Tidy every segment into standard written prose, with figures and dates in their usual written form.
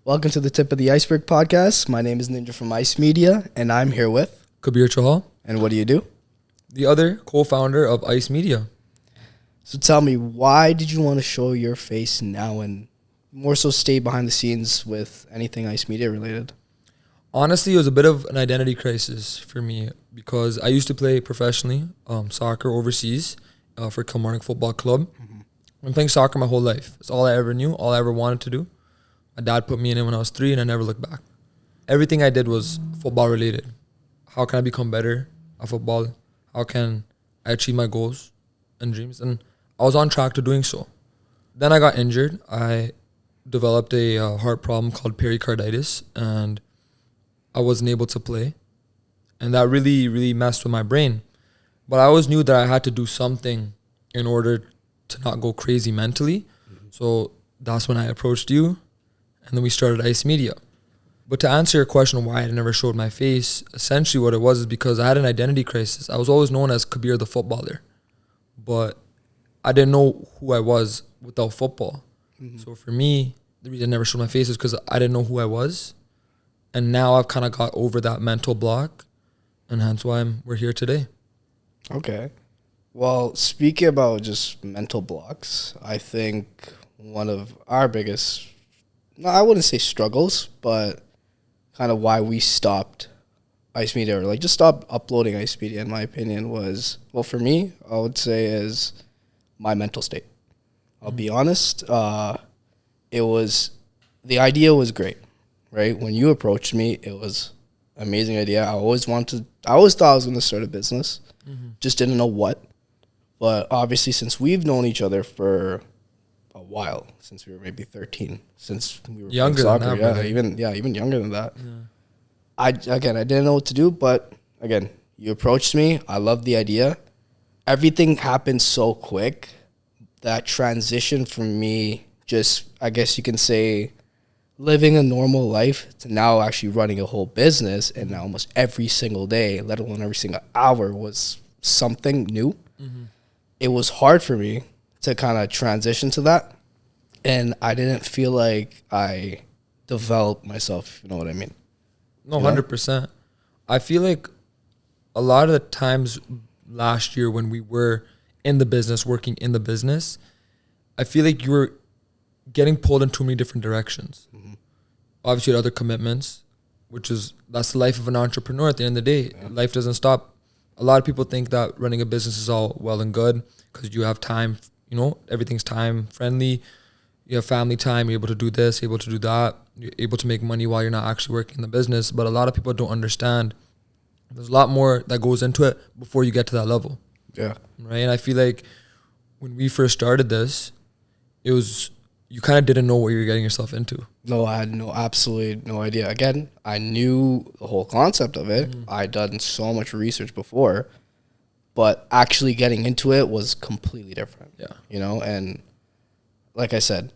Welcome to the Tip of the Iceberg podcast. My name is Ninja from Ice Media, and I'm here with... Kabir Chahal. And what do you do? The other co-founder of Ice Media. So tell me, why did you want to show your face now and more so stay behind the scenes with anything Ice Media related? Honestly, it was a bit of an identity crisis for me because I used to play professionally soccer overseas for Kilmarnock Football Club. I've been playing soccer my whole life. It's all I ever knew, all I ever wanted to do. My dad put me in it when I was 3 and I never looked back. Everything I did was football related. How can I become better at football? How can I achieve my goals and dreams? And I was on track to doing so. Then I got injured. I developed a heart problem called pericarditis and I wasn't able to play. And that really, really messed with my brain. But I always knew that I had to do something in order to not go crazy mentally. So that's when I approached you. And then we started Ice Media. But to answer your question why I never showed my face, essentially what it was is because I had an identity crisis. I was always known as Kabir the footballer. But I didn't know who I was without football. So for me, the reason I never showed my face is because I didn't know who I was. And now I've kind of got over that mental block. And hence why we're here today. Okay. Well, speaking about just mental blocks, I think one of our biggest... No, I wouldn't say struggles, but kind of why we stopped Ice Media, or like just stopped uploading Ice Media, in my opinion, was, well, for me, I would say is my mental state. I'll be honest. The idea was great, right? When you approached me, it was an amazing idea. I always thought I was going to start a business, just didn't know what. But obviously, since we've known each other for a while, since we were maybe 13, since we were younger playing than soccer, that, even younger than that. Yeah. I didn't know what to do, but again, you approached me. I loved the idea. Everything happened so quick. That transition from me, just, I guess you can say, living a normal life to now actually running a whole business, and now almost every single day, let alone every single hour, was something new. It was hard for me to kind of transition to that, and I didn't feel like I developed myself, you know what I mean? No, 100%. I feel like a lot of the times last year when we were in the business, working in the business, I feel like you were getting pulled in too many different directions. Obviously, you had other commitments, that's the life of an entrepreneur at the end of the day. Yeah. Life doesn't stop. A lot of people think that running a business is all well and good because you have time. You know, everything's time friendly. You have family time. You're able to do this, you're able to do that. You're able to make money while you're not actually working in the business. But a lot of people don't understand. There's a lot more that goes into it before you get to that level. Yeah. Right. And I feel like when we first started this, you kind of didn't know what you were getting yourself into. No, I had absolutely no idea. Again, I knew the whole concept of it. I'd done so much research before, but actually getting into it was completely different. Yeah. You know, and like I said,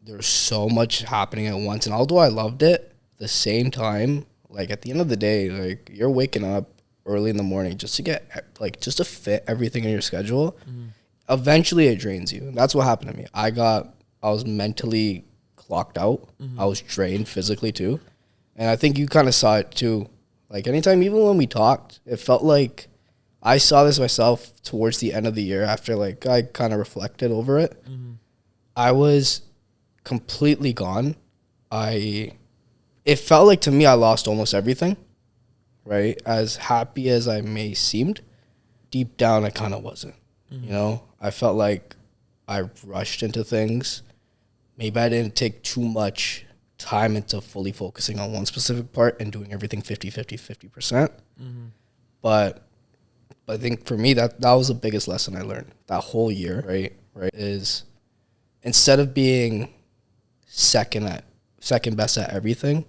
there was so much happening at once. And although I loved it, at the same time, like at the end of the day, like you're waking up early in the morning just to fit everything in your schedule. Eventually it drains you. And that's what happened to me. I was mentally clocked out. I was drained physically too. And I think you kind of saw it too. Like anytime, even when we talked, it felt like I saw this myself towards the end of the year after like I kind of reflected over it. I was completely gone. It felt like to me I lost almost everything, right? As happy as I may seemed, deep down I kind of wasn't. You know, I felt like I rushed into things. Maybe I didn't take too much time into fully focusing on one specific part and doing everything 50%. But I think for me, that was the biggest lesson I learned that whole year, right? Is instead of being second best at everything,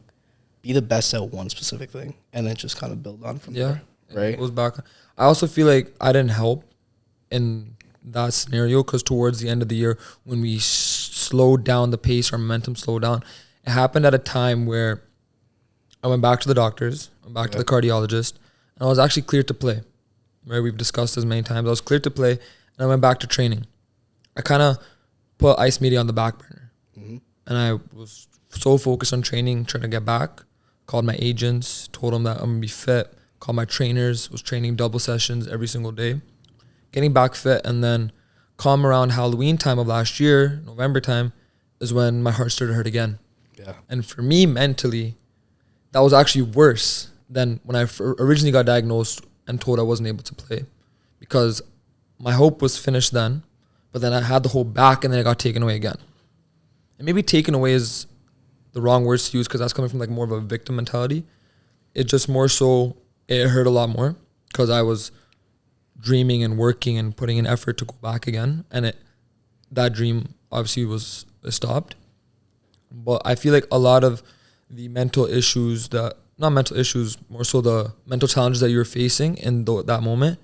be the best at one specific thing and then just kind of build on from there, right? It goes back. I also feel like I didn't help in that scenario because towards the end of the year when we slowed down the pace, our momentum slowed down, it happened at a time where I went back to the doctors, went back to the cardiologist, and I was actually cleared to play, right? We've discussed this many times. I was cleared to play and I went back to training. I kind of put Ice Media on the back burner and I was so focused on training, trying to get back. Called my agents, told them that I'm gonna be fit. Called my trainers, was training double sessions every single day, getting back fit. And then come around Halloween time of last year, November time, is when my heart started to hurt again. Yeah. And for me mentally, that was actually worse than when I originally got diagnosed and told I wasn't able to play, because my hope was finished then, but then I had the hope back and then it got taken away again. And maybe taken away is the wrong words to use, because that's coming from like more of a victim mentality. It just more so, it hurt a lot more because I was dreaming and working and putting in effort to go back again. And that dream obviously was stopped. But I feel like a lot of the mental issues not mental issues, more so the mental challenges that you were facing in that moment,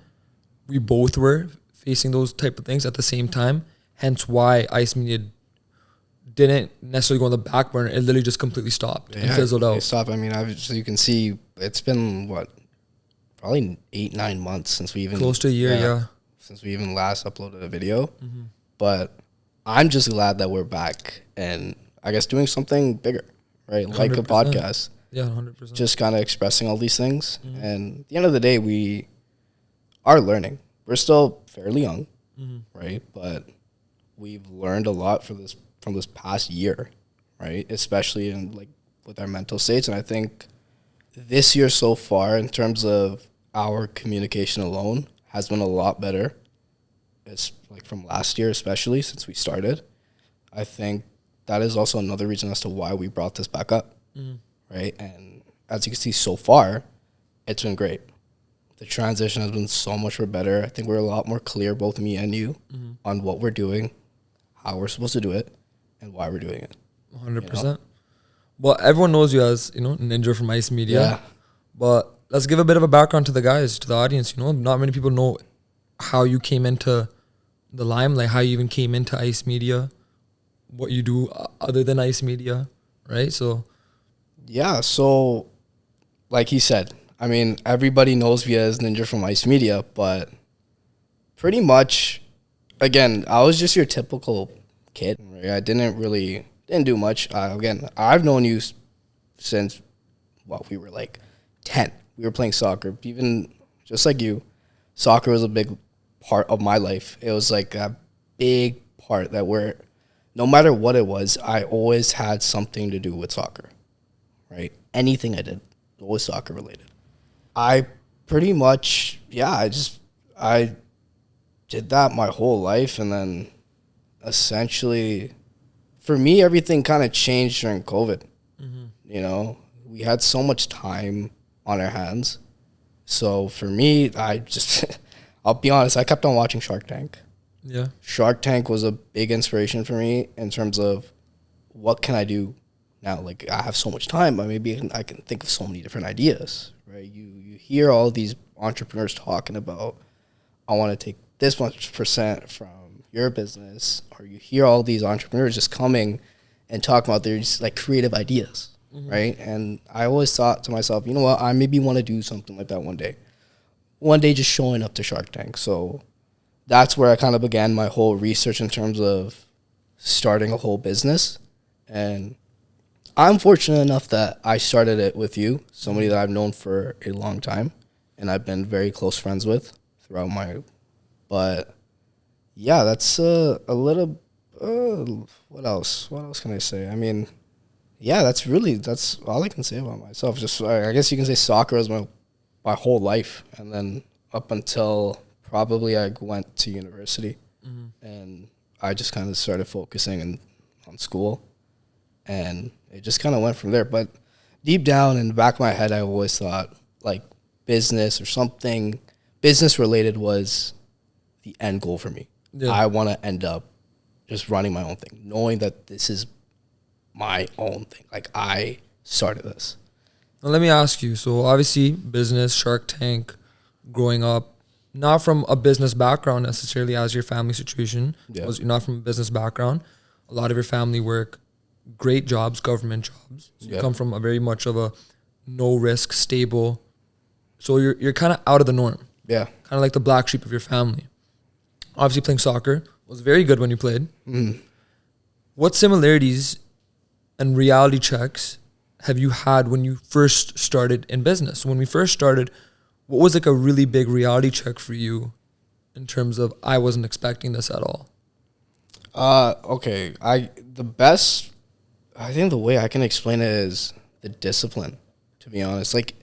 we both were facing those type of things at the same time. Hence why Ice Media didn't necessarily go on the back burner. It literally just completely stopped and fizzled out. It stopped. I mean, obviously you can see it's been probably 8-9 months since we even close to a year, yeah. Since we even last uploaded a video. Mm-hmm. But I'm just glad that we're back and I guess doing something bigger, right? 100%. Like a podcast. Yeah, 100%. Just kind of expressing all these things. Mm-hmm. And at the end of the day, we are learning. We're still fairly young, right? But we've learned a lot from this past year, right? Especially in like with our mental states. And I think this year so far, in terms of our communication alone, has been a lot better. It's like from last year, especially since we started. I think that is also another reason as to why we brought this back up, right? And as you can see so far, it's been great. The transition has been so much better. I think we're a lot more clear, both me and you, on what we're doing, how we're supposed to do it, and why we're doing it. 100%. You know? Well, everyone knows you as, Ninja from Ice Media. Yeah. But let's give a bit of a background to the guys, to the audience. Not many people know how you came into the limelight, how you even came into Ice Media, what you do other than Ice Media, right? So, yeah. So, like he said, I mean, everybody knows me as Ninja from Ice Media, but pretty much, again, I was just your typical kid. Right? I didn't do much. Again, I've known you since, we were like 10. We were playing soccer. Even just like you, soccer was a big part of my life. It was like a big part that no matter what it was, I always had something to do with soccer, right? Anything I did, always soccer related. I pretty much, I did that my whole life. And then essentially, for me, everything kind of changed during COVID. We had so much time on our hands. So for me, I'll be honest, I kept on watching Shark Tank. Yeah. Shark Tank was a big inspiration for me in terms of what can I do now? Like, I have so much time, but maybe I can think of so many different ideas, right? You hear all these entrepreneurs talking about, I want to take this much percent from your business, or you hear all these entrepreneurs just coming and talking about their just like creative ideas, right? And I always thought to myself, you know what, I maybe want to do something like that one day. One day just showing up to Shark Tank. So that's where I kind of began my whole research in terms of starting a whole business. And I'm fortunate enough that I started it with you, somebody that I've known for a long time and I've been very close friends with throughout but yeah, that's a little, what else? What else can I say? I mean, yeah, that's all I can say about myself. Just, I guess you can say soccer was my whole life. And then up until probably I went to university and I just kind of started focusing on school and it just kind of went from there. But deep down in the back of my head, I always thought like business or something business related was the end goal for me. Yeah. I want to end up just running my own thing, knowing that this is my own thing. Like, I started this. Now, let me ask you. So, obviously, business, Shark Tank, growing up, not from a business background necessarily as your family situation. Yeah. You're not from a business background. A lot of your family work great jobs, government jobs. So you come from a very much of a no risk, stable. So you're kind of out of the norm. Yeah. Kind of like the black sheep of your family. Obviously, playing soccer was very good when you played. What similarities and reality checks have you had when you first started in business? When we first started, what was like a really big reality check for you in terms of I wasn't expecting this at all? Okay. I think the way I can explain it is the discipline, to be honest. Like,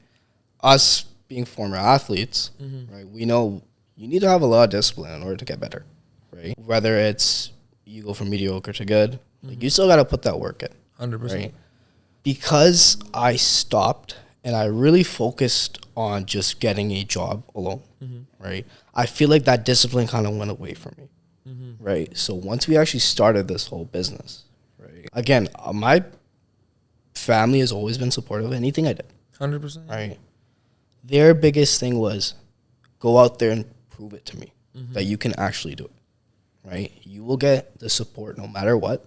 us being former athletes, right? We know you need to have a lot of discipline in order to get better, right? Whether it's you go from mediocre to good, like, you still got to put that work in. 100%. Right? Because I stopped and I really focused on just getting a job alone, right? I feel like that discipline kind of went away from me, right? So once we actually started this whole business, right? Again, my family has always been supportive of anything I did, 100%. right? Their biggest thing was go out there and prove it to me that you can actually do it, right? You will get the support no matter what,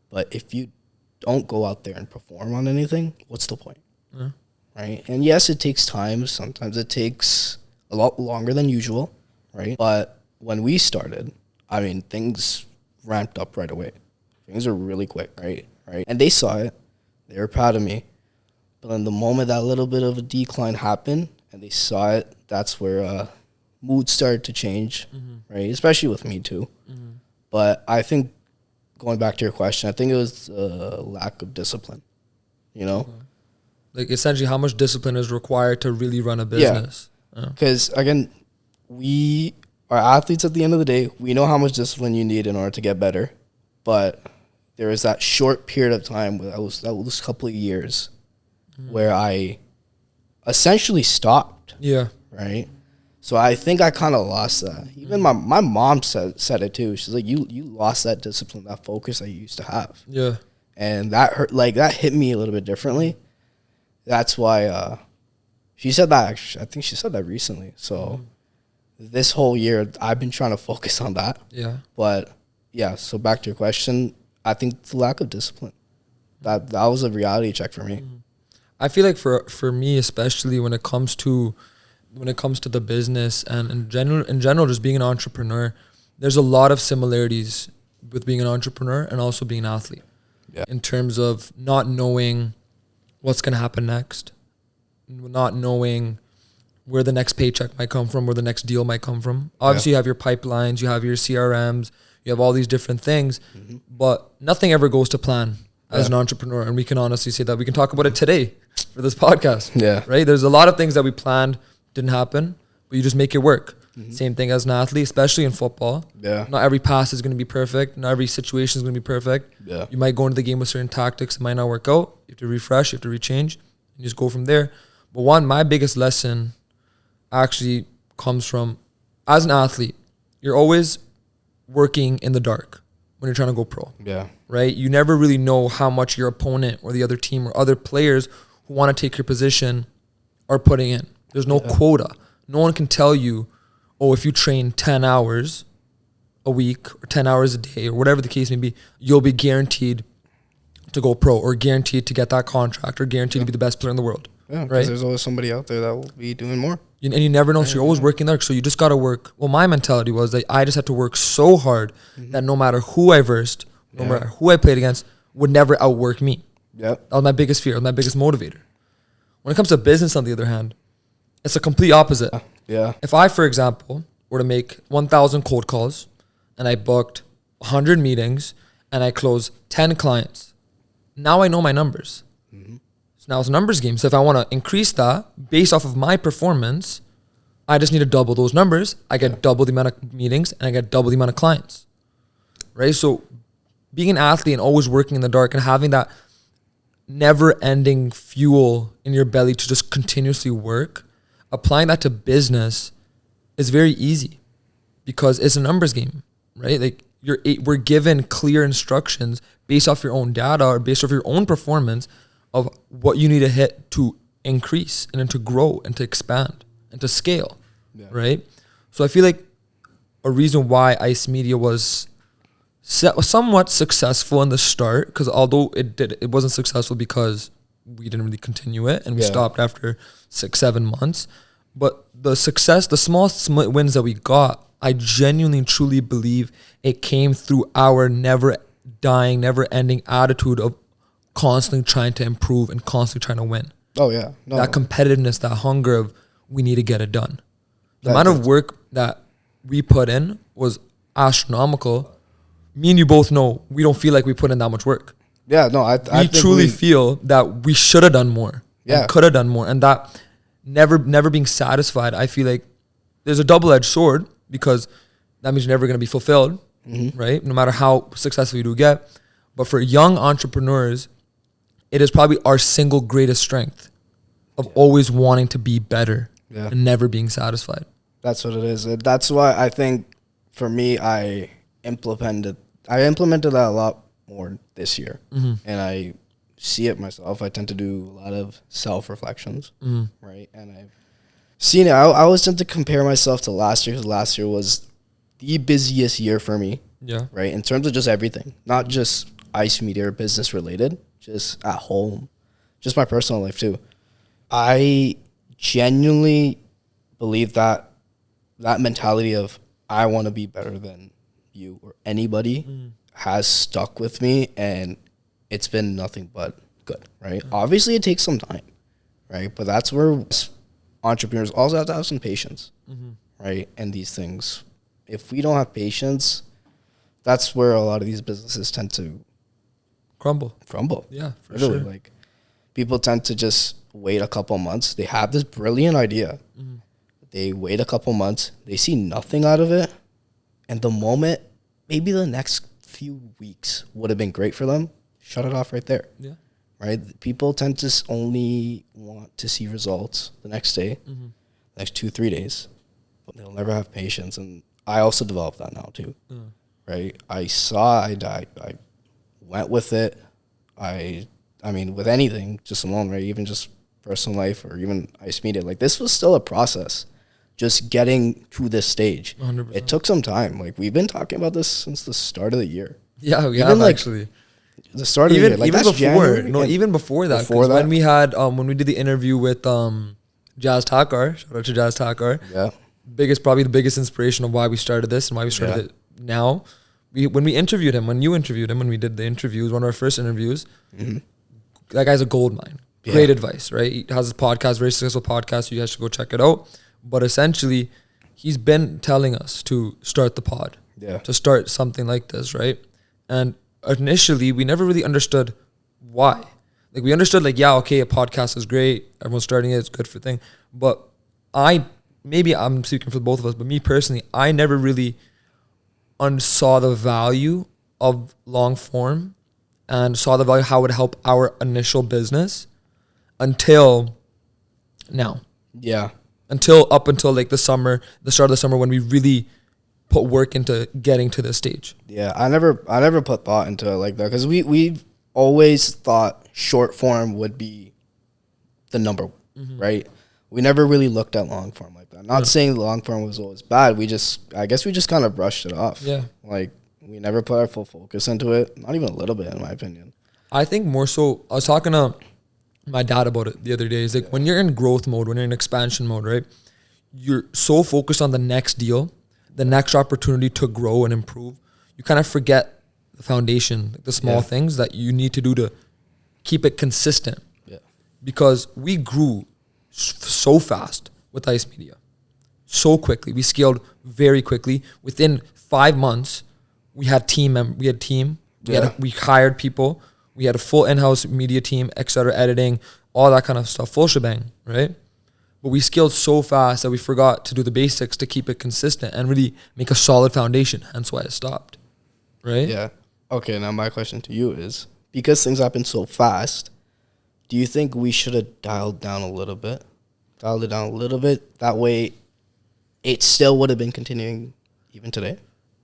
but if you don't go out there and perform on anything, what's the point? Right? And yes, it takes time. Sometimes it takes a lot longer than usual, right? But when we started, I mean, things ramped up right away. Things are really quick, right? And they saw it. They were proud of me. But then the moment that little bit of a decline happened and they saw it, that's where mood started to change, right? Especially with me too. But I think, going back to your question, I think it was lack of discipline, you know? Like, essentially, how much discipline is required to really run a business? Because, again, we are athletes at the end of the day. We know how much discipline you need in order to get better. But there was that short period of time, that was a couple of years, where I essentially stopped. Yeah. Right? So I think I kind of lost that. Even my mom said it too. She's like, you lost that discipline, that focus that you used to have. Yeah. And that hurt, like, that hit me a little bit differently. That's why she said that, actually. I think she said that recently. So this whole year, I've been trying to focus on that. Yeah. But, yeah, so back to your question, I think the lack of discipline. That was a reality check for me. I feel like for me, especially when it comes to the business and in general, just being an entrepreneur, there's a lot of similarities with being an entrepreneur and also being an athlete. Yeah. In terms of not knowing what's going to happen next, not knowing where the next paycheck might come from, where the next deal might come from. Obviously, you have your pipelines, you have your CRMs, you have all these different things, but nothing ever goes to plan as an entrepreneur. And we can honestly say that. We can talk about it today for this podcast. Yeah. Right? There's a lot of things that we planned didn't happen, but you just make it work. Same thing as an athlete, especially in football. Yeah. Not every pass is going to be perfect. Not every situation is going to be perfect. Yeah. You might go into the game with certain tactics that might not work out. You have to refresh, you have to rechange, and just go from there. But my biggest lesson actually comes from, as an athlete, you're always working in the dark when you're trying to go pro. Yeah. Right? You never really know how much your opponent or the other team or other players who want to take your position are putting in. There's no quota. No one can tell you, oh, if you train 10 hours a week or 10 hours a day or whatever the case may be, you'll be guaranteed to go pro or guaranteed to get that contract or guaranteed to be the best player in the world. Yeah, because right? there's always somebody out there that will be doing more. And you never know. So you're always working there. So you just got to work. Well, my mentality was that I just had to work so hard that no matter who I versed, no matter who I played against, would never outwork me. Yep. That was my biggest fear, my biggest motivator. When it comes to business, on the other hand, it's a complete opposite. Yeah. If I, for example, were to make 1,000 cold calls and I booked 100 meetings and I closed 10 clients, now I know my numbers. So now it's a numbers game. So if I want to increase that based off of my performance, I just need to double those numbers. I get double the amount of meetings and I get double the amount of clients. Right? So being an athlete and always working in the dark and having that never-ending fuel in your belly to just continuously work, applying that to business is very easy because it's a numbers game, right? Like we're given clear instructions based off your own data or based off your own performance of what you need to hit to increase and then to grow and to expand and to scale, right? So I feel like a reason why Ice Media was somewhat successful in the start, because although it wasn't successful because we didn't really continue it and we stopped after 6-7 months. But the success, the small wins that we got, I genuinely and truly believe it came through our never dying, never ending attitude of constantly trying to improve and constantly trying to win. Oh yeah, no, That competitiveness, that hunger of we need to get it done. The That- amount of that's- work that we put in was astronomical. Me and you both know we don't feel like we put in that much work. yeah, no, I We think truly feel that we should have done more. Yeah. And could have done more. And that never being satisfied, I feel like there's a double-edged sword, because that means you're never going to be fulfilled, right? No matter how successful you do get. But for young entrepreneurs, it is probably our single greatest strength of always wanting to be better Yeah. and never being satisfied. That's what it is. That's why I think for me, I implemented that a lot more this year, and I see it myself. I tend to do a lot of self-reflections, right? And I've seen it. I always tend to compare myself to last year, because last year was the busiest year for me, Yeah. right? In terms of just everything, not just Ice Media or business related, just at home, just my personal life too. I genuinely believe that mentality of I want to be better than you or anybody has stuck with me, and it's been nothing but good, right? Obviously, it takes some time, right? But that's where entrepreneurs also have to have some patience, right? And these things, if we don't have patience, that's where a lot of these businesses tend to Crumble. crumble. Yeah, for Literally, sure. like people tend to just wait a couple months. They have this brilliant idea. They wait a couple months. They see nothing out of it. And the moment, maybe the next few weeks would have been great for them, shut it off right there. Yeah. Right? People tend to only want to see results the next day, next 2-3 days, but they'll never have patience. And I also developed that now too. Right? I went with it. I mean, with anything, just alone, right? Even just personal life or even Ice Media, like this was still a process. Just getting to this stage. 100%. It took some time. Like we've been talking about this since the start of the year. Yeah, we Even have like actually. The start of the year. Like even that's before, January, no, and even before that. before 'Cause that? when we had when we did the interview with Jazz Takar, shout out to Jazz Takar. Yeah. Probably the biggest inspiration of why we started this and why we started it now. When we interviewed him, when you interviewed him, when we did the interview, it was one of our first interviews. That guy's a gold mine. Yeah. Great advice, right? He has a podcast, very successful podcast. So you guys should go check it out. But essentially, he's been telling us to start the pod, to start something like this, right? And initially, we never really understood why. Like we understood, like, yeah, okay, a podcast is great. Everyone's starting it. It's good for thing. But maybe I'm speaking for both of us, but me personally, I never really saw the value of long form and saw the value how it would help our initial business until now. Yeah. Up until like the start of the summer when we really put work into getting to this stage. Yeah. I never put thought into it like that, because we've always thought short form would be the number one, right? We never really looked at long form like that. Not saying long form was always bad. I guess we just kind of brushed it off. Yeah. Like we never put our full focus into it. Not even a little bit, in my opinion. I think more so, I was talking to my dad about it the other day. It's like when you're in growth mode, when you're in expansion mode, right? You're so focused on the next deal, the next opportunity to grow and improve. You kind of forget the foundation, the small things that you need to do to keep it consistent. Yeah. Because we grew so fast with Ice Media, so quickly. We scaled very quickly. Within 5 months, we had team. We hired people. We had a full in-house media team, etc., editing, all that kind of stuff, full shebang, right? But we scaled so fast that we forgot to do the basics to keep it consistent and really make a solid foundation. Hence why it stopped, right? Yeah. Okay, now my question to you is, because things happen so fast, do you think we should have dialed it down a little bit? That way it still would have been continuing even today?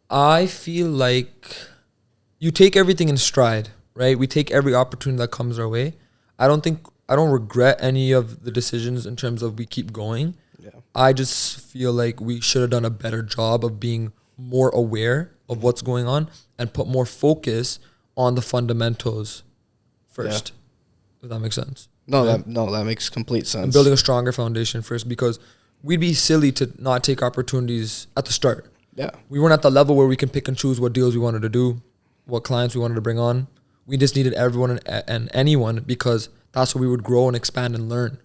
I feel like you take everything in stride, right? We take every opportunity that comes our way. I don't regret any of the decisions in terms of we keep going. Yeah. I just feel like we should have done a better job of being more aware of what's going on and put more focus on the fundamentals first. If that makes sense. No, right? that makes complete sense. And building a stronger foundation first, because we'd be silly to not take opportunities at the start. Yeah. We weren't at the level where we can pick and choose what deals we wanted to do, what clients we wanted to bring on. We just needed everyone and anyone, because that's where we would grow and expand and learn.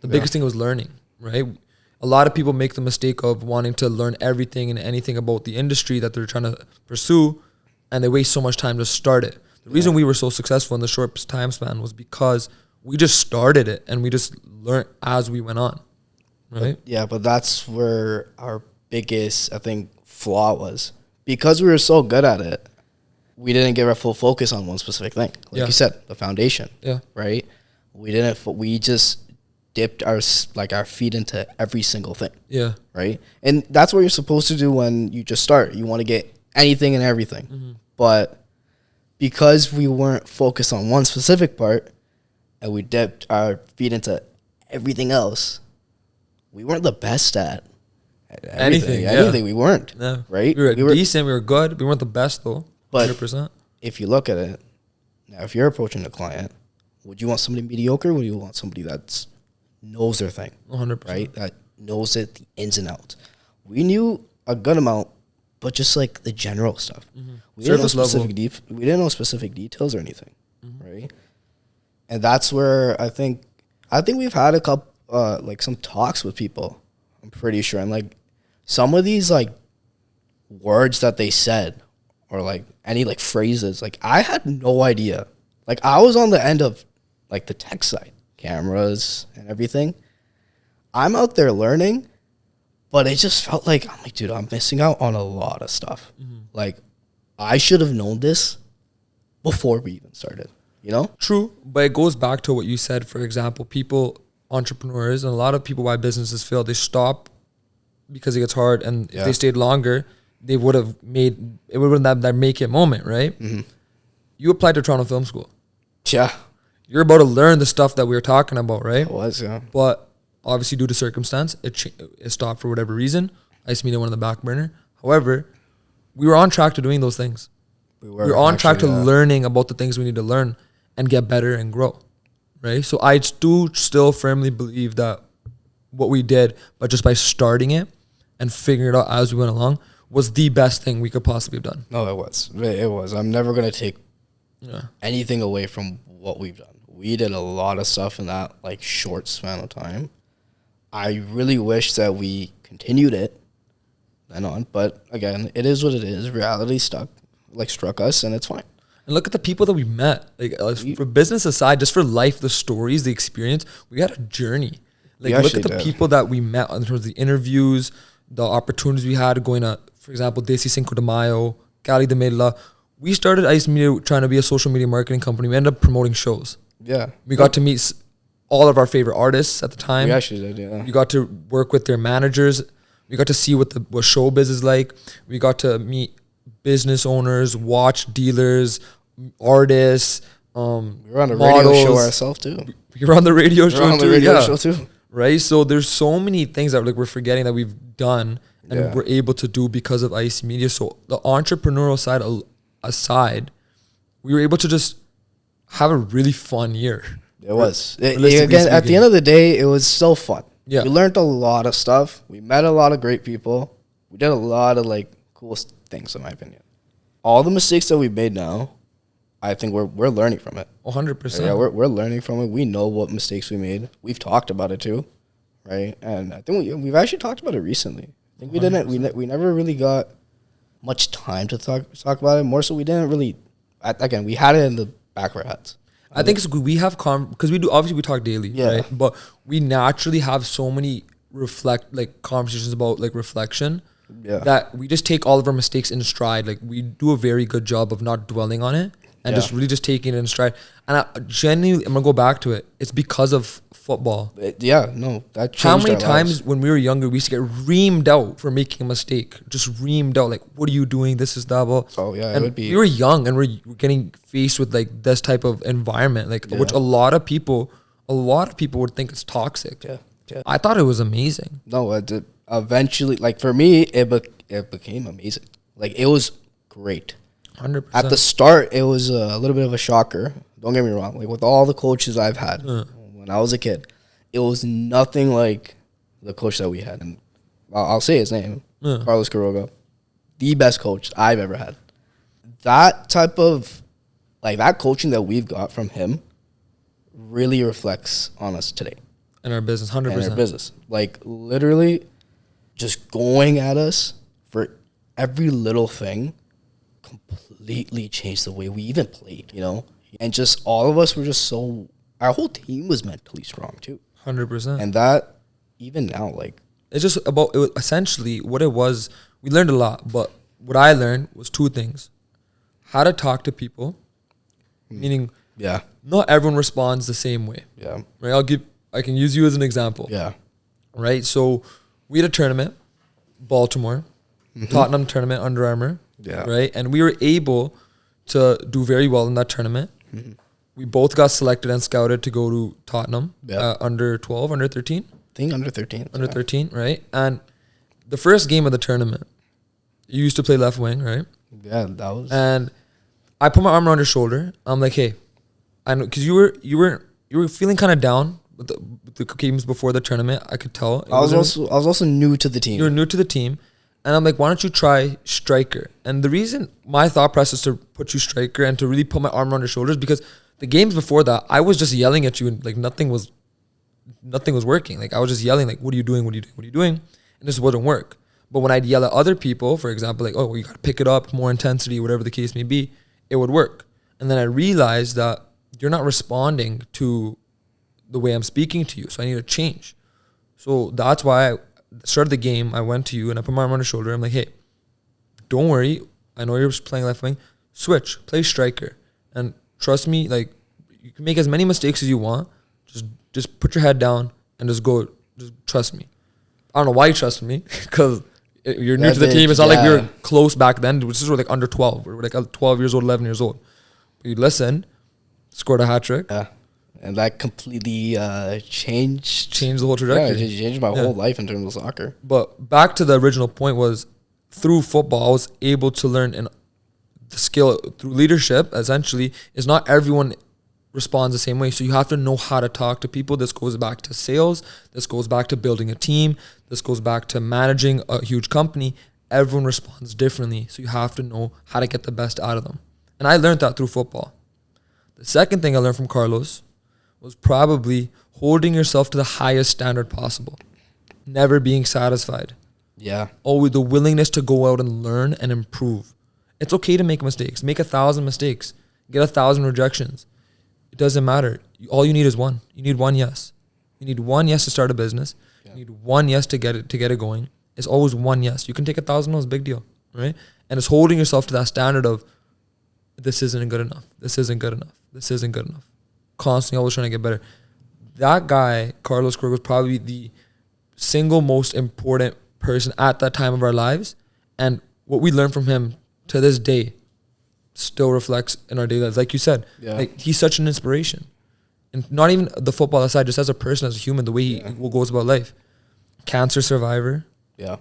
The biggest thing was learning, right? A lot of people make the mistake of wanting to learn everything and anything about the industry that they're trying to pursue, and they waste so much time to start it. The reason we were so successful in the short time span was because we just started it and we just learned as we went on, right? But that's where our biggest, I think, flaw was. Because we were so good at it, we didn't give our full focus on one specific thing. Like you said, the foundation. Yeah. Right? We just dipped our feet into every single thing. Yeah. Right? And that's what you're supposed to do when you just start. You want to get anything and everything. Mm-hmm. But because we weren't focused on one specific part and we dipped our feet into everything else, we weren't the best at everything. Anything we weren't. Yeah. Right? We were decent, we were good. We weren't the best though. But 100%. If you look at it, now if you're approaching a client, would you want somebody mediocre or would you want somebody that knows their thing? 100%. Right? That knows it, the ins and outs. We knew a good amount, but just like the general stuff. Mm-hmm. We didn't know specific details or anything. Mm-hmm. Right? And that's where I think we've had a couple some talks with people. I'm pretty sure. And like some of these like words that they said or like any like phrases, like I had no idea. Like I was on the end of like the tech side, cameras and everything. I'm out there learning, but it just felt like, I'm like, dude, I'm missing out on a lot of stuff. Mm-hmm. Like I should have known this before we even started, you know? True. But it goes back to what you said. For example, entrepreneurs and a lot of people, why businesses fail, they stop because it gets hard, and if they stayed longer, they would have made it. Would have been that make it moment, right? Mm-hmm. You applied to Toronto Film School. Yeah, you're about to learn the stuff that we were talking about, right? It was, yeah. But obviously, due to circumstance, it stopped for whatever reason. Ice Media went on the back burner. However, we were on track to doing those things. We were on track to learning about the things we need to learn and get better and grow. Right? So I do still firmly believe that what we did, but just by starting it and figuring it out as we went along, was the best thing we could possibly have done. No, it was. It was. I'm never going to take anything away from what we've done. We did a lot of stuff in that like short span of time. I really wish that we continued it then on, but again, it is what it is. Reality struck us, and it's fine. And look at the people that we met. Like for business aside, just for life, the stories, the experience, we had a journey. Like look at the people that we met in terms of the interviews, the opportunities we had going to, for example, Desi Cinco de Mayo, Cali de Medla. We started Ice Media trying to be a social media marketing company. We ended up promoting shows. Yeah. We got to meet all of our favorite artists at the time. We actually did, yeah. We got to work with their managers. We got to see what showbiz is like. We got to meet business owners, watch dealers, artists, we were on the radio show ourselves too. We were on the radio show too. Right? So there's so many things that like we're forgetting that we've done and we're able to do because of Ice Media. So the entrepreneurial side aside, we were able to just have a really fun year. It was. Again, at the end of the day, it was so fun. Yeah. We learned a lot of stuff. We met a lot of great people. We did a lot of like cool things, in my opinion. All the mistakes that we've made now, I think we're learning from it. 100%. Yeah, we're learning from it. We know what mistakes we made. We've talked about it too, right? And I think we've actually talked about it recently. I think 100%. we never really got much time to talk about it. More so, we didn't really. Again, we had it in the back of our heads. I think it's good. We have because we do, obviously we talk daily, right? But we naturally have so many conversations about like reflection that we just take all of our mistakes in stride. Like we do a very good job of not dwelling on it and just taking it in stride. And I genuinely, I'm gonna go back to it. It's because of football. That changed. How many times when we were younger we used to get reamed out for making a mistake? Just reamed out, like, what are you doing? This is that. Oh yeah, and it would be. We were young and we're getting faced with like this type of environment, which a lot of people would think is toxic. Yeah. I thought it was amazing. No, eventually, like for me, it became amazing. Like it was great. 100%. At the start, it was a little bit of a shocker. Don't get me wrong. Like with all the coaches I've had when I was a kid, it was nothing like the coach that we had. And I'll say his name, Carlos Quiroga, the best coach I've ever had. That type of like that coaching that we've got from him really reflects on us today. In our business, 100%. In our business. Like literally just going at us for every little thing completely changed the way we even played, you know? And just all of us were just so, our whole team was mentally strong too. 100%. And that, even now, like, it's just about, it was essentially what it was. We learned a lot, but what I learned was two things. How to talk to people, meaning yeah, not everyone responds the same way. yeah, Right? I can use you as an example. yeah, Right? So we had a tournament, Baltimore, Tottenham tournament, Under Armour. yeah, Right? And we were able to do very well in that tournament. We both got selected and scouted to go to Tottenham, under 12, under 13. I think under 13. Under 13, right? And the first game of the tournament, you used to play left wing, right? Yeah, that was. And I put my arm around your shoulder. I'm like, hey, I know, because you were feeling kind of down with the games before the tournament. I could tell. I was also new to the team. You were new to the team, and I'm like, why don't you try striker? And the reason my thought process to put you striker and to really put my arm around your shoulders, because the games before that, I was just yelling at you and like nothing was working. Like I was just yelling, like, what are you doing? What are you doing? What are you doing? And this wouldn't work. But when I'd yell at other people, for example, like, oh, well, you got to pick it up, more intensity, whatever the case may be, it would work. And then I realized that you're not responding to the way I'm speaking to you. So I need to change. So that's why I started the game. I went to you and I put my arm on your shoulder. I'm like, hey, don't worry. I know you're playing left wing. Switch, play striker. And trust me, like, you can make as many mistakes as you want. Just put your head down and just go. Just trust me. I don't know why you trusted me, because you're new to the team. It's not like we were close back then. This is like under 12. We were like 12 years old, 11 years old. But you listened, scored a hat trick. Yeah. And that completely changed the whole trajectory. Yeah, it changed my whole life in terms of soccer. But back to the original point was, through football, I was able to learn the skill through leadership, essentially, is not everyone responds the same way. So you have to know how to talk to people. This goes back to sales. This goes back to building a team. This goes back to managing a huge company. Everyone responds differently. So you have to know how to get the best out of them. And I learned that through football. The second thing I learned from Carlos was probably holding yourself to the highest standard possible. Never being satisfied. Yeah. Always the willingness to go out and learn and improve. It's okay to make mistakes. Make 1,000 mistakes. Get 1,000 rejections. It doesn't matter. All you need is one. You need one yes. You need one yes to start a business. Yeah. You need one yes to get it going. It's always one yes. You can take 1,000 no's, big deal, right? And it's holding yourself to that standard of, this isn't good enough. This isn't good enough. This isn't good enough. Constantly always trying to get better. That guy, Carlos Krug, was probably the single most important person at that time of our lives. And what we learned from him to this day still reflects in our daily lives. Like you said, like, he's such an inspiration. And not even the football aside, just as a person, as a human, the way he goes about life. Cancer survivor. Yeah.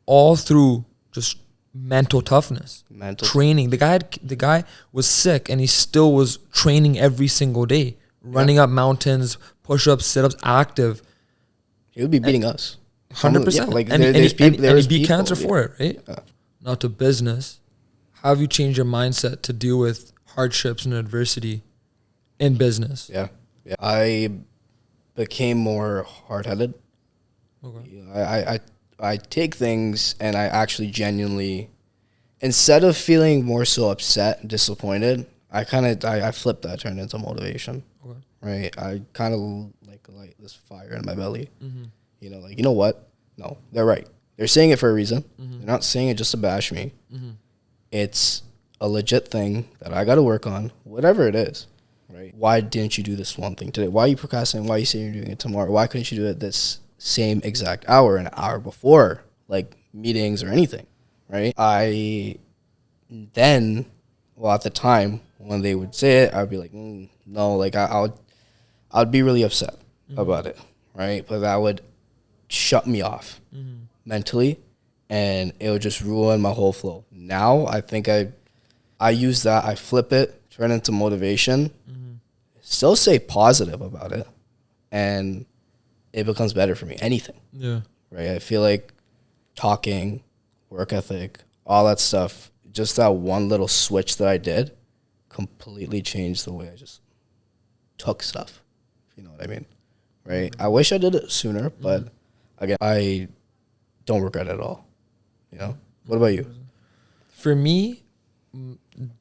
All through just mental toughness. Training. The guy was sick and he still was training every single day. Running up mountains, push-ups, sit-ups, active. He would be beating us. 100%. Like, and he beat cancer for it, right? Yeah. Not to business. How have you changed your mindset to deal with hardships and adversity in business? Yeah. I became more hard-headed. Okay. I take things and I actually genuinely, instead of feeling more so upset and disappointed, I flipped that, turned into motivation. Okay. Right? I kind of like light this fire in my belly. Mm-hmm. You know what? No, they're right. They're saying it for a reason. Mm-hmm. They're not saying it just to bash me. Mm-hmm. It's a legit thing that I got to work on, whatever it is, right? Why didn't you do this one thing today? Why are you procrastinating? Why are you saying you're doing it tomorrow? Why couldn't you do it this same exact hour, an hour before, like meetings or anything, right? At the time when they would say it, I'd be like, no, like I'd be really upset about it, right? But that would shut me off mentally, and it would just ruin my whole flow. Now I think I use that, I flip it, turn it into motivation, still say positive about it, and it becomes better for me. Anything. Yeah. Right? I feel like talking, work ethic, all that stuff, just that one little switch that I did completely changed the way I just took stuff. If you know what I mean, right? I wish I did it sooner, but again, I don't regret it at all. You know. What about you? For me,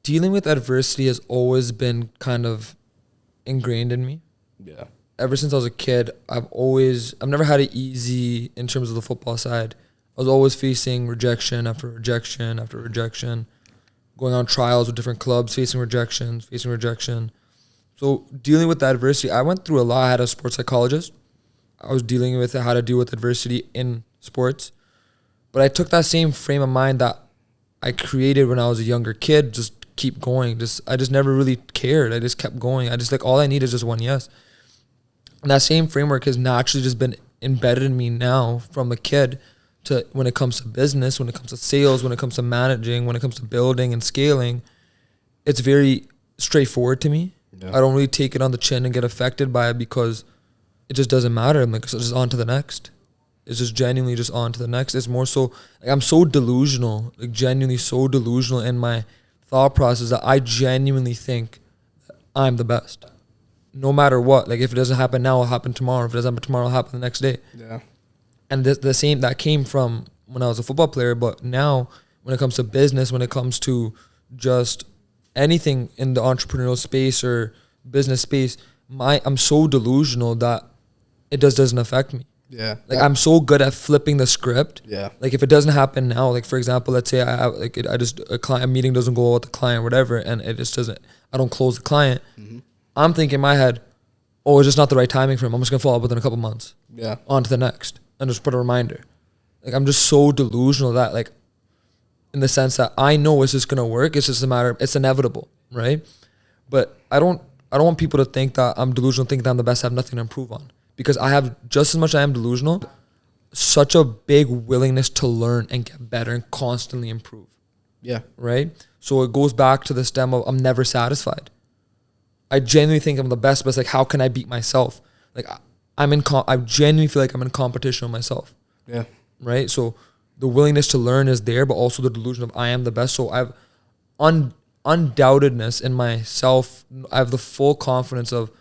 dealing with adversity has always been kind of ingrained in me. Yeah. Ever since I was a kid, I've never had it easy in terms of the football side. I was always facing rejection after rejection after rejection, going on trials with different clubs, facing rejection. So dealing with the adversity, I went through a lot. I had a sports psychologist. I was dealing with how to deal with adversity in sports. But I took that same frame of mind that I created when I was a younger kid, just keep going. I just never really cared. I just kept going. I just all I need is just one yes. And that same framework has naturally just been embedded in me now from a kid to when it comes to business, when it comes to sales, when it comes to managing, when it comes to building and scaling. It's very straightforward to me. Yeah. I don't really take it on the chin and get affected by it because it just doesn't matter. I'm like, so just on to the next. It's just genuinely just on to the next. It's more so, I'm so delusional, genuinely so delusional in my thought process that I genuinely think I'm the best. No matter what. If it doesn't happen now, it'll happen tomorrow. If it doesn't happen tomorrow, it'll happen the next day. Yeah. And the same, that came from when I was a football player, but now when it comes to business, when it comes to just anything in the entrepreneurial space or business space, I'm so delusional that it just doesn't affect me. Yeah. I'm so good at flipping the script. Yeah. If it doesn't happen now, for example, let's say a meeting doesn't go well with the client, whatever, and it just doesn't, I don't close the client. Mm-hmm. I'm thinking in my head, oh, it's just not the right timing for him. I'm just going to follow up within a couple months. Yeah. On to the next. And just put a reminder. I'm just so delusional that, in the sense that I know it's just going to work. It's just a matter, it's inevitable, right? But I don't want people to think that I'm delusional, think that I'm the best, I have nothing to improve on. Because I have, just as much as I am delusional, such a big willingness to learn and get better and constantly improve. Yeah. Right? So it goes back to the stem of I'm never satisfied. I genuinely think I'm the best, but it's how can I beat myself? I genuinely feel like I'm in competition with myself. Yeah. Right? So the willingness to learn is there, but also the delusion of I am the best. So I've undoubtedness in myself. I have the full confidence of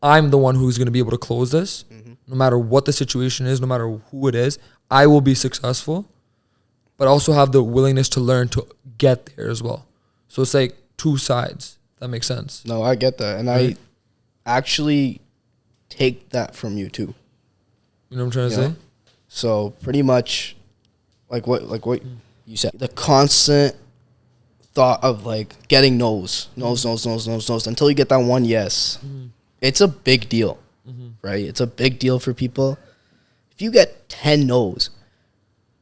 I'm the one who's going to be able to close this. Mm-hmm. No matter what the situation is, no matter who it is, I will be successful, but also have the willingness to learn to get there as well. So it's two sides. That makes sense. No, I get that. And right? I actually take that from you too. You know what I'm trying to say? So pretty much what you said, the constant thought of getting no's until you get that one yes. Mm-hmm. It's a big deal, right? It's a big deal for people. If you get 10 no's,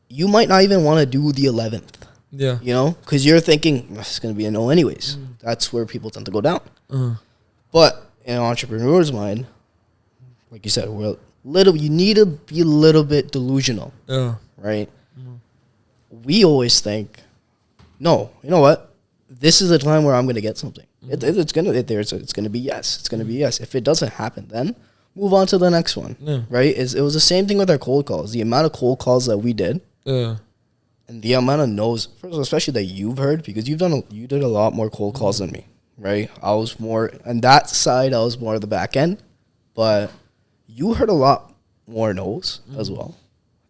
you might not even want to do the 11th. Yeah. You know? Because you're thinking, it's going to be a no anyways. That's where people tend to go down. But in an entrepreneur's mind, like you said, you need to be a little bit delusional. Yeah. Right? We always think, no, you know what? This is a time where I'm going to get something. It's going to be yes. It's going to be yes. If it doesn't happen, then move on to the next one. Yeah. Right? It was the same thing with our cold calls. The amount of cold calls that we did. Yeah. And the amount of no's, especially that you've heard, because you did a lot more cold calls than me, right? I was more on that side. I was more the back end, but you heard a lot more no's as well,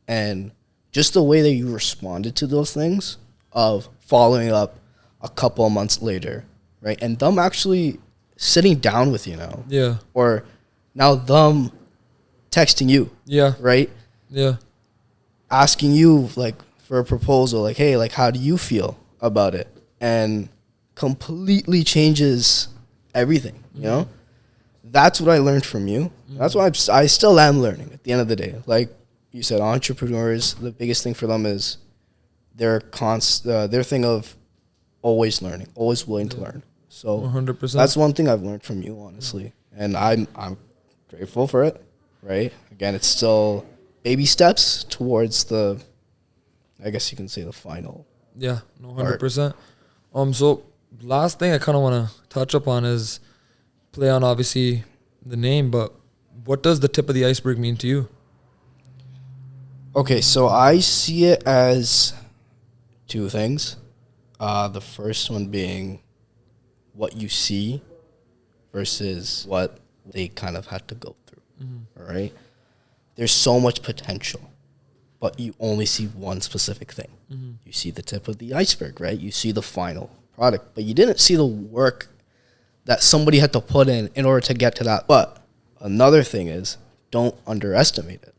and just the way that you responded to those things of following up a couple of months later, right? And them actually sitting down with you now, yeah, or now them texting you, yeah, right, yeah, asking you for a proposal, hey, how do you feel about it? And completely changes everything, you know? That's what I learned from you. That's why I still am learning at the end of the day. Like you said, entrepreneurs, the biggest thing for them is their thing of always learning, always willing to learn. So 100%. That's one thing I've learned from you, honestly. And I'm grateful for it, right? Again, it's still baby steps towards the, I guess you can say, the final. Yeah, no, 100%. So last thing I kind of want to touch upon is play on obviously the name, but what does the tip of the iceberg mean to you? Okay, so I see it as two things. The first one being what you see versus what they kind of had to go through. All right? There's so much potential, but you only see one specific thing. You see the tip of the iceberg, right? You see the final product, but you didn't see the work that somebody had to put in order to get to that. But another thing is, don't underestimate it,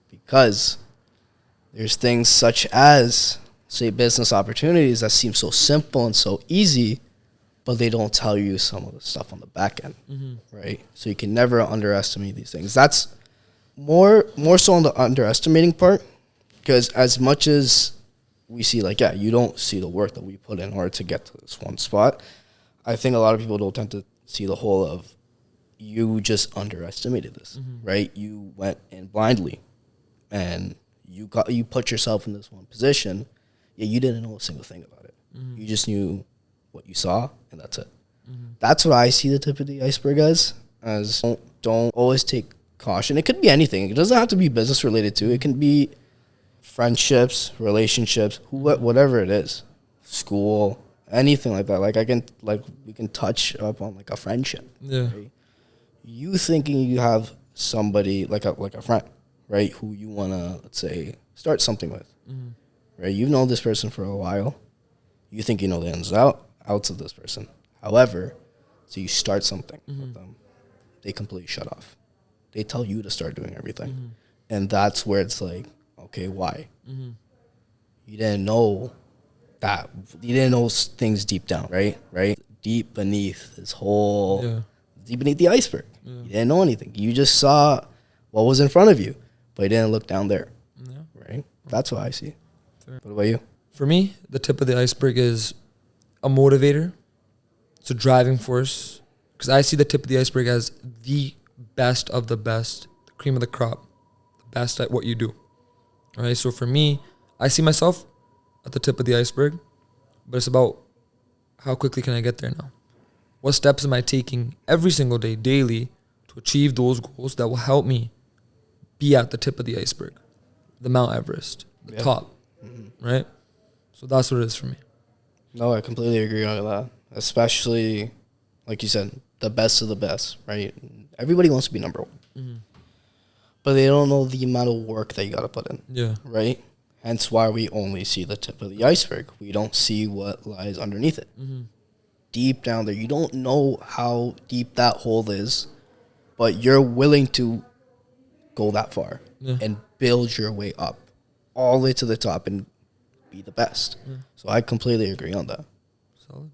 because there's things such as, say, business opportunities that seem so simple and so easy, but they don't tell you some of the stuff on the back end, right? So you can never underestimate these things. That's more so on the underestimating part, because as much as we see, like, yeah, you don't see the work that we put in order to get to this one spot, I think a lot of people don't tend to see the whole of, you just underestimated this, right? You went in blindly, and you put yourself in this one position. Yeah, you didn't know a single thing about it. You just knew what you saw, and that's it. That's what I see the tip of the iceberg as don't always take caution. It could be anything. It doesn't have to be business related too. It can be friendships, relationships, whatever it is, school, anything like that. We can touch up on like a friendship. Yeah. Right? You thinking you have somebody like a friend, right, who you want to, let's say, start something with, right? You've known this person for a while. You think you know the ins and outs of this person. However, so you start something with them, they completely shut off. They tell you to start doing everything. And that's where it's like, okay, why? You didn't know that. You didn't know things deep down, right? Deep beneath this whole, deep beneath the iceberg. You didn't know anything. You just saw what was in front of you, but you didn't look down there, right? That's what I see. Fair. What about you? For me, the tip of the iceberg is a motivator. It's a driving force, because I see the tip of the iceberg as the best of the best, the cream of the crop, the best at what you do. All right. So for me, I see myself at the tip of the iceberg, but it's about how quickly can I get there now? What steps am I taking every single day, daily, to achieve those goals that will help me be at the tip of the iceberg, the Mount Everest, the top, right? So that's what it is for me. No, I completely agree on that. Especially, like you said, the best of the best, right? Everybody wants to be number one. But they don't know the amount of work that you got to put in. Yeah. Right? Hence why we only see the tip of the iceberg. We don't see what lies underneath it. Deep down there. You don't know how deep that hole is, but you're willing to go that far and build your way up all the way to the top and be the best. So I completely agree on that. Solid.